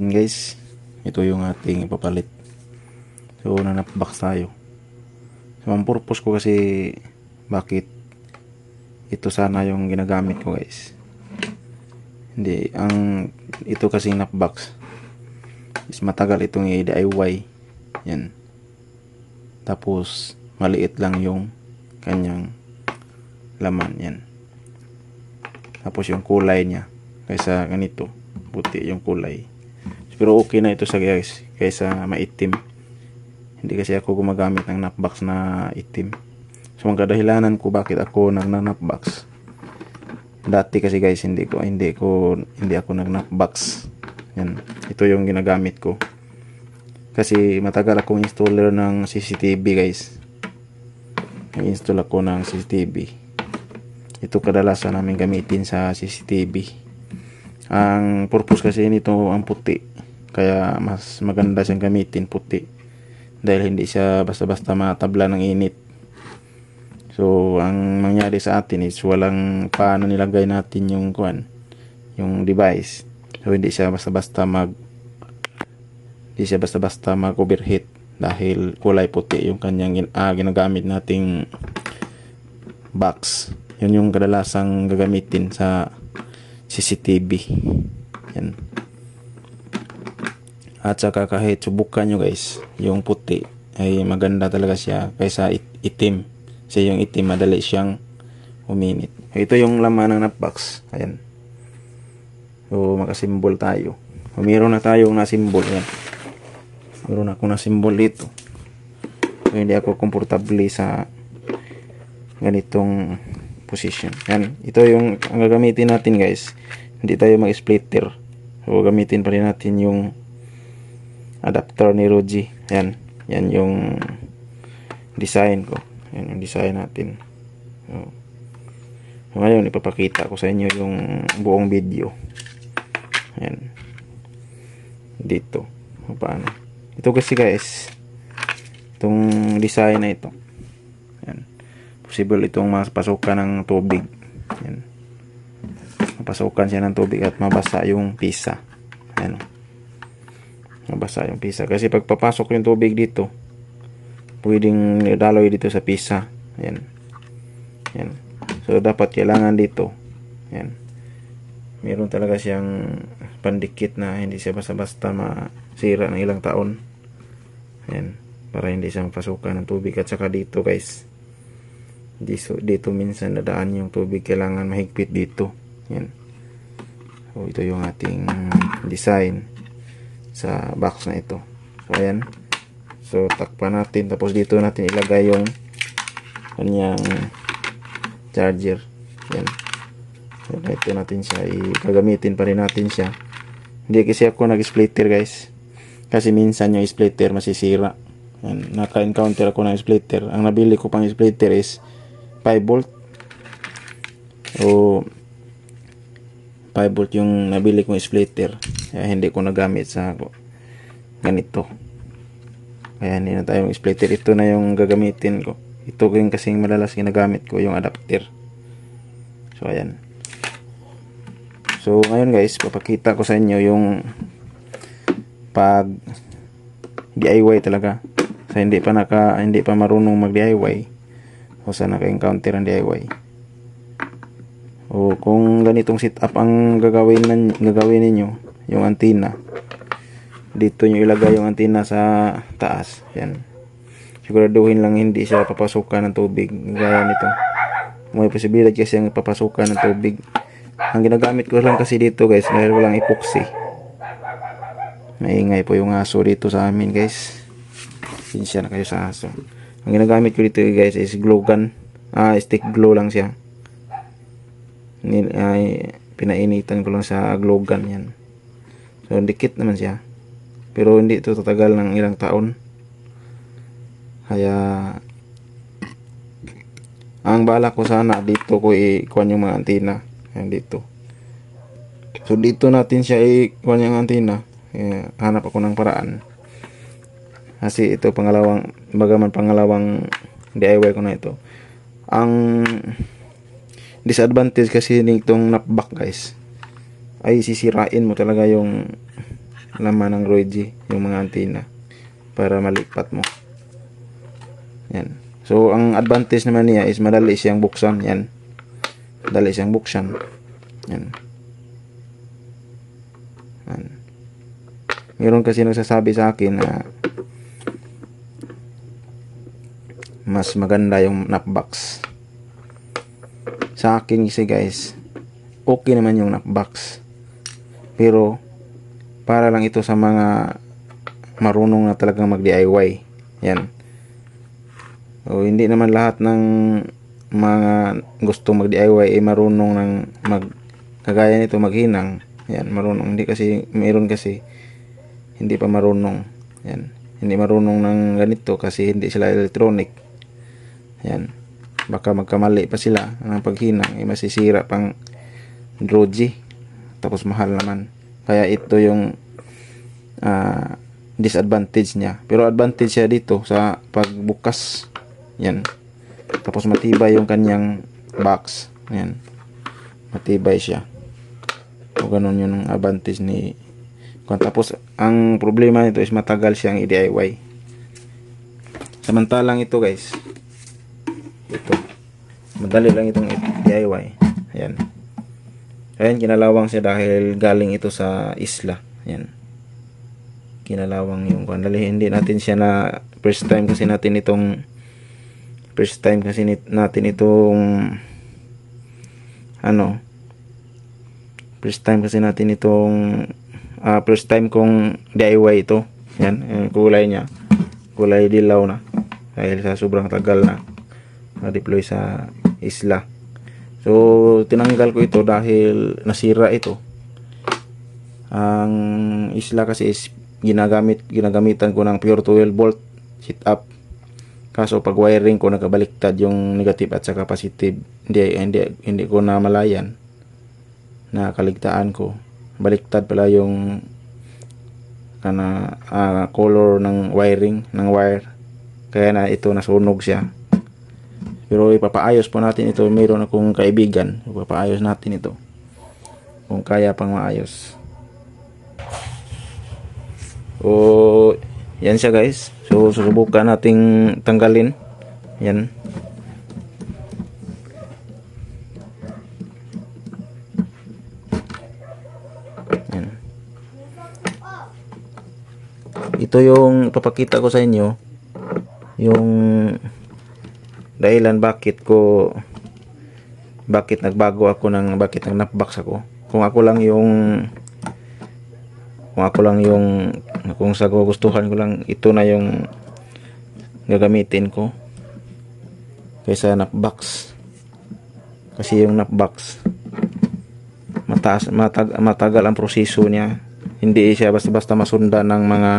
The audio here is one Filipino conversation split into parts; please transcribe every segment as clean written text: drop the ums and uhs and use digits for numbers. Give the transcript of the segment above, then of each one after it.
natin guys, ito yung ating ipapalit. So nanapbox tayo. So ang purpose ko kasi bakit ito sana yung ginagamit ko guys. Hindi, ito kasi napbox is matagal itong i-DIY. Yan. Tapos maliit lang yung kanyang laman. Yan. Tapos yung kulay niya kaysa ganito, puti yung kulay. Pero okay na ito sa guys kaysa maitim. Hindi kasi ako gumagamit ng napbox na itim. So ang kadahilanan ko bakit ako nag-napbox. Dati kasi guys hindi ako nag-napbox. Yan. Ito yung ginagamit ko. Kasi matagal akong installer ng CCTV guys. Nag-install ako ng CCTV. Ito kadalasan namin gamitin sa CCTV. Ang purpose kasi nito ang puti. Kaya mas maganda siyang gamitin puti. Dahil hindi siya basta-basta matabla ng init. So ang mangyari sa atin is walang paano nilagay natin yung device. So hindi siya basta-basta mag-overheat dahil kulay puti yung kanyang ginagamit nating box. Yun yung kadalasang gagamitin sa CCTV. Yan. At saka kahit subukan nyo guys, yung puti ay maganda talaga siya kaysa itim. Kasi yung itim madali siyang uminit. Ito yung laman ng napbox. Ayan. So makasimbol tayo. Meron na tayong nasimbol. Ayan. Meron ako nasimbol dito. So hindi ako komportable sa ganitong position. Ayan. Ito yung ang gagamitin natin guys. Hindi tayo mag-splitter. So gamitin pa rin natin yung adapter ni Roji. Ayan. Yan yung design ko. Yan yung design natin. So ngayon ipapakita ko sa inyo yung buong video. Ayan. Dito. Paano? Ito kasi guys, itong design na ito. Ayan. Possible itong mapasukan ng tubig. Ayan. Mapasukan siya ng tubig at mabasa yung pisa. Ayan. Mabasa yung pisa. Kasi pag papasok yung tubig dito, pwedeng daloy dito sa pisa. Ayan. Ayan. So dapat kailangan dito. Ayan. Meron talaga siyang pandikit na hindi siya basta-basta masira ng ilang taon. Ayan. Para hindi siya mapasukan ng tubig. At saka dito guys, dito minsan dadaan yung tubig. Kailangan mahigpit dito. Ayan. So ito yung ating design sa box na ito. So ayan. So takpan natin, tapos dito natin ilagay yung kanyang charger. Yan. So ito natin siya, gagamitin pa rin natin siya. Hindi kasi ako nag-splitter guys. Kasi minsan yung splitter masisira. Yan. Naka-encounter ako ng splitter. Ang nabili ko pang splitter is 5 volt. O 5 volt yung nabili kong splitter. Kaya hindi ko nagamit sa ganito. Kaya hindi na tayong splitter. Ito na yung gagamitin ko. Ito yung kasing madalas ginagamit ko, yung adapter. So ayan. So ngayon guys, papakita ko sa inyo yung pag DIY talaga. Sa hindi pa marunong mag DIY o sa naka-encounter ang DIY. O kung ganitong setup ang gagawin ninyo, yung antenna. Dito nyo ilagay yung antenna sa taas. Yan. Siguraduhin lang hindi siya papasukan ng tubig. Gaya nito. May posibilidad kasi ang papasukan ng tubig. Ang ginagamit ko lang kasi dito guys, dahil walang epoxy. Maingay po yung aso dito sa amin guys. Sinsya na kayo sa aso. Ang ginagamit ko dito guys is glue gun. Stick glue lang siya. Pinainitan ko lang sa glue gun yan. So dikit naman siya. Pero hindi ito tatagal ng ilang taon. Kaya ang bala ko sana dito ko ikuha yung mga antena. Ayan dito. So dito natin siya ikuha yung antena. Hanap ako ng paraan. Kasi ito pangalawang DIY ko na ito. Ang disadvantage kasi nitong napback guys ay sisirain mo talaga yung laman ng Roy yung mga antena para malipat mo. Yan. So ang advantage naman niya is madali siyang buksan. Yan. Madali siyang buksan. Yan. Yan. Meron kasi nagsasabi sa akin na mas maganda yung knockbox. Sa akin kasi guys, okay naman yung knockbox. Pero para lang ito sa mga marunong na talagang mag-DIY. Yan. O hindi naman lahat ng mga gustong mag-DIY ay marunong ng kagaya nito maghinang. Yan, marunong. Hindi kasi meron kasi hindi pa marunong. Yan. Hindi marunong ng ganito kasi hindi sila electronic. Yan. Baka magkamali pa sila ng paghinang, ay masisira pang Roji. Tapos mahal naman. Kaya ito yung disadvantage niya. Pero advantage siya dito sa pagbukas. Yan. Tapos matibay yung kanyang box. Yan. Matibay siya. O ganun yung advantage ni. Tapos ang problema nito is matagal siyang i-DIY. Samantalang ito guys, ito madali lang itong DIY. Ayan. Ayan, kinalawang siya dahil galing ito sa isla. Ayan. Kinalawang yung dali, hindi natin siya na first time kasi natin itong first time kong DIY ito. Yan, yung kulay niya. Kulay dilaw na. Dahil sa sobrang tagal na na-deploy sa isla. So, tinanggal ko ito dahil nasira ito. Ang isla kasi is ginagamitan ko ng pure 12 volt sit up. Kaso pag wiring ko nakabaliktad yung negative at saka positive. Hindi ko na malayan na kaligtaan ko. Baliktad pala yung color ng wiring ng wire, kaya na ito nasunog siya. Pero ipapaayos po natin ito. Mayroon akong kaibigan, ipapaayos natin ito kung kaya pang maayos. So yan siya guys. So susubukan nating tanggalin yan. Ito yung ipapakita ko sa inyo yung dahilan bakit nagbago ako bakit knockbox ako. Kung sa gustuhan ko lang, ito na yung gagamitin ko kaysa knockbox. Kasi yung knockbox matagal ang proseso niya. Hindi siya basta-basta masundan ng mga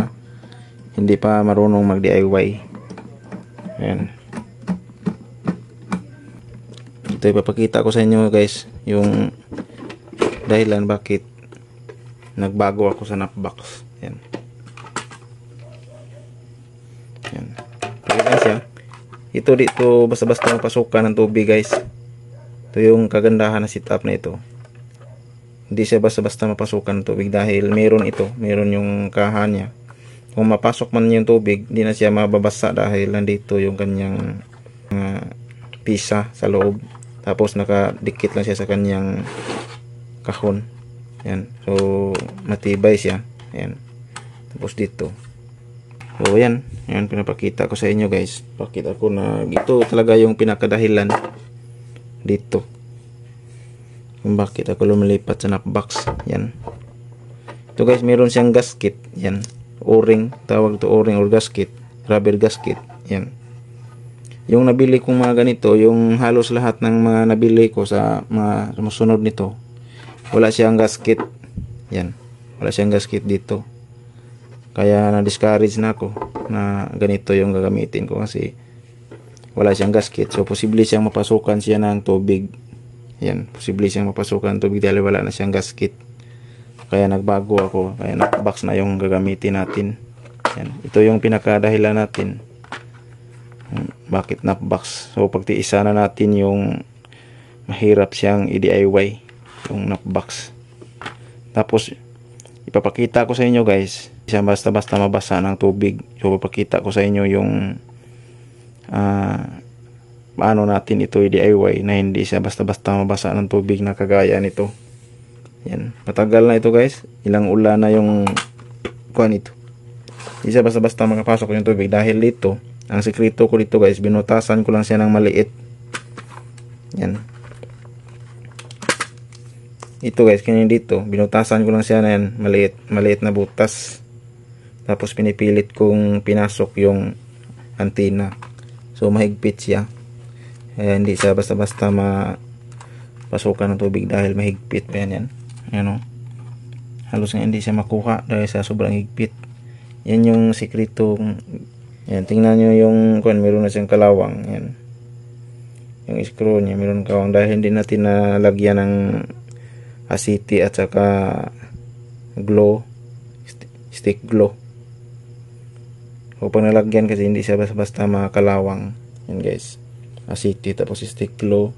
hindi pa marunong mag-DIY. Ayan. Ito ipapakita ko sa inyo guys yung dahilan bakit nagbago ako sa knockbox. Ayan. Ayan. Pakita siya. Ito dito basta-basta mapasukan ng tubig guys. Ito yung kagandahan na setup na ito. Hindi siya basta-basta mapasukan ng tubig dahil meron yung kaha niya. Kung mapasok man yung tubig, hindi na siya mababasa dahil nandito yung kanyang pisa sa loob. Tapos nakadikit lang siya sa kanyang kahon. Yan. So matibay siya. Ayan. Tapos dito. So yan. Yan pinapakita ko sa inyo guys. Pakita ko na ito talaga yung pinakadahilan dito. Kung bakit ako lumilipat sa knockbox. Yan. Ito guys, meron siyang gasket. Yan. O-ring, tawag to o-ring or gasket, rubber gasket. Yan. Yung nabili kong mga ganito, yung halos lahat ng mga nabili ko sa mga sumunod nito, wala siyang gasket. Yan. Wala siyang gasket dito. Kaya na-discourage na ako na ganito yung gagamitin ko kasi wala siyang gasket. So posible siyang mapasukan siya ng tubig. Yan, posible siyang mapasukan ng tubig dahil wala na siyang gasket. Kaya nagbago ako. Kaya knockbox na yung gagamitin natin. Yan. Ito yung pinakadahilan natin. Bakit knockbox? So pagtiisa na natin yung mahirap siyang i-DIY. Yung knockbox. Tapos ipapakita ko sa inyo guys, siya basta-basta mabasa ng tubig. So ipapakita ko sa inyo yung paano natin ito i-DIY na hindi siya basta-basta mabasa ng tubig na kagaya nito. Yan, matagal na ito guys, ilang ulan na yung kuan ito. Hindi siya basta-basta makapasok yung tubig dahil dito, ang sekreto ko dito guys, binutasan ko lang siya ng maliit. Yan. Ito guys, kanya dito, binutasan ko lang siya na yan, maliit na butas. Tapos pinipilit kong pinasok yung antenna. So mahigpit siya. Kaya hindi siya basta-basta mapasukan ng tubig dahil mahigpit pa yan. Ayan o. Halos nga hindi siya makuha dahil sa sobrang higpit. Yan yung sikretong. Yan, tingnan nyo yung meron na siyang kalawang. Yan. Yung screw niya meron kalawang dahil hindi natin nalagyan ng asiti at saka glow, stick glow. O pag nalagyan kasi hindi siya basta-basta makalawang. Yan guys, asiti tapos stick glow.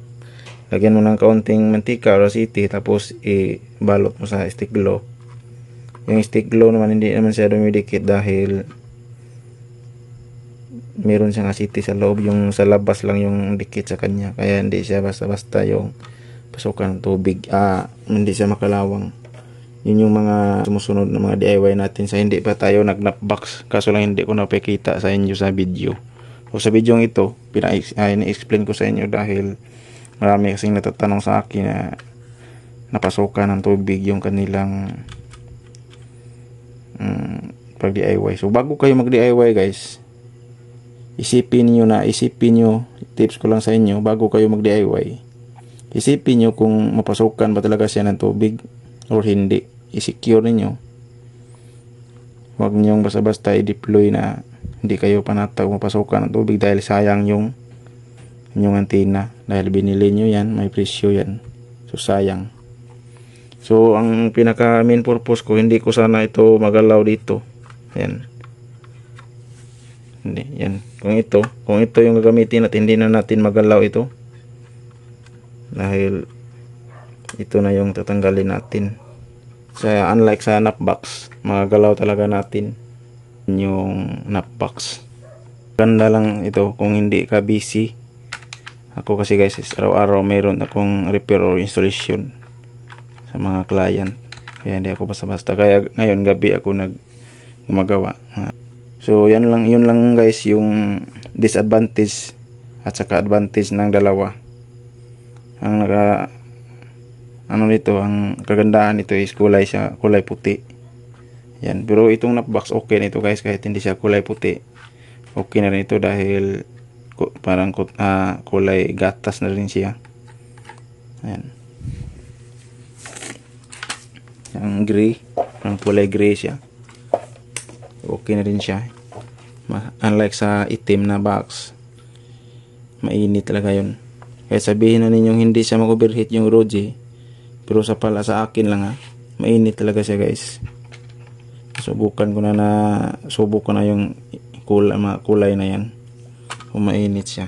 Lagyan mo ng kaunting mantika o asiti tapos ibalot mo sa stick glow. Yung stick glow naman hindi naman siya dumidikit dahil meron siyang asiti sa loob, yung sa labas lang yung dikit sa kanya, kaya hindi siya basta-basta yung pasukan ng tubig, hindi siya makalawang. Yun yung mga sumusunod na mga DIY natin sa hindi pa tayo nag-napbox, kaso lang hindi ko napakita sa inyo sa video. So sa video ito, na-explain ko sa inyo dahil marami kasing natatanong sa akin na napasukan ng tubig yung kanilang pag DIY. So bago kayo mag DIY guys, isipin nyo, tips ko lang sa inyo, bago kayo mag DIY, isipin nyo kung mapasukan ba talaga siya ng tubig or hindi. I-secure niyo. Huwag nyo basta-basta i-deploy na hindi kayo panatag mapasukan ng tubig dahil sayang yung antenna, dahil binili nyo yan, may presyo yan, so sayang. So ang pinaka main purpose ko, hindi ko sana ito magalaw dito. Ayan. Hindi, yan. Kung ito yung gagamitin at hindi na natin magalaw ito, dahil ito na yung tatanggalin natin. Unlike sa napbox, magagalaw talaga natin yung napbox. Ganda lang ito kung hindi ka busy. Ako kasi guys, araw-araw mayroon akong repair or installation sa mga client, kaya hindi ako basta-basta. Kaya ngayon gabi ako gumagawa. So yun lang guys yung disadvantage at saka advantage ng dalawa. Ang kagandahan nito is kulay puti. Yan, pero itong napbox okay na ito guys, kahit hindi siya kulay puti. Okay na rin ito dahil parang kulay gatas na rin siya. Ayan. Ang gray, parang kulay gray siya. Okay na rin siya. Unlike sa itim na box, mainit talaga yun. Kaya sabihin na ninyong hindi siya mag-overheat yung ROG, pero sa akin lang mainit talaga siya guys. Subukan ko na yung kulay na yan. Kung mainit siya,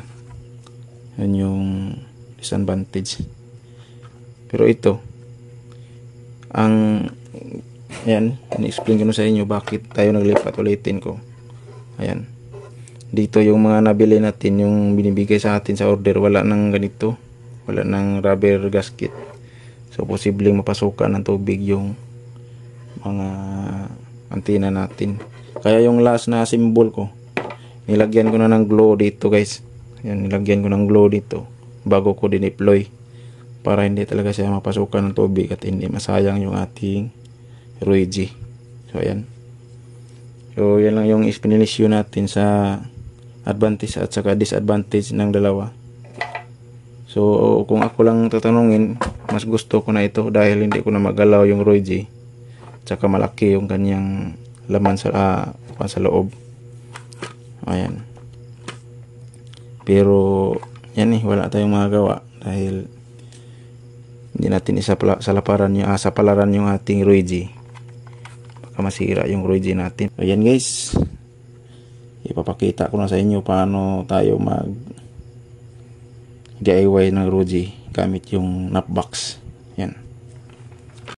yun yung disadvantage. Pero ito, ayan, in-explain ko na sa inyo bakit tayo naglipat, ulitin ko. Ayan, dito yung mga nabili natin, yung binibigay sa atin sa order, wala nang ganito, wala nang rubber gasket. So posibleng mapasukan ng tubig yung mga antenna natin. Kaya yung last na symbol ko, nilagyan ko na ng glow dito guys. Ayan, nilagyan ko ng glow dito bago ko din-deploy, para hindi talaga siya mapasukan ng tubig at hindi masayang yung ating ROG. So ayan. So yan lang yung explanation natin sa advantage at saka disadvantage ng dalawa. So kung ako lang tatanungin, mas gusto ko na ito dahil hindi ko na magalaw yung ROG, tsaka malaki yung kanyang laman sa loob. Ayan. Pero yan wala tayong magagawa dahil hindi natin sapalaran yung ating ROG. Baka masira yung ROG natin. So yan guys, ipapakita ko na sa inyo paano tayo mag DIY ng ROG gamit yung napbox.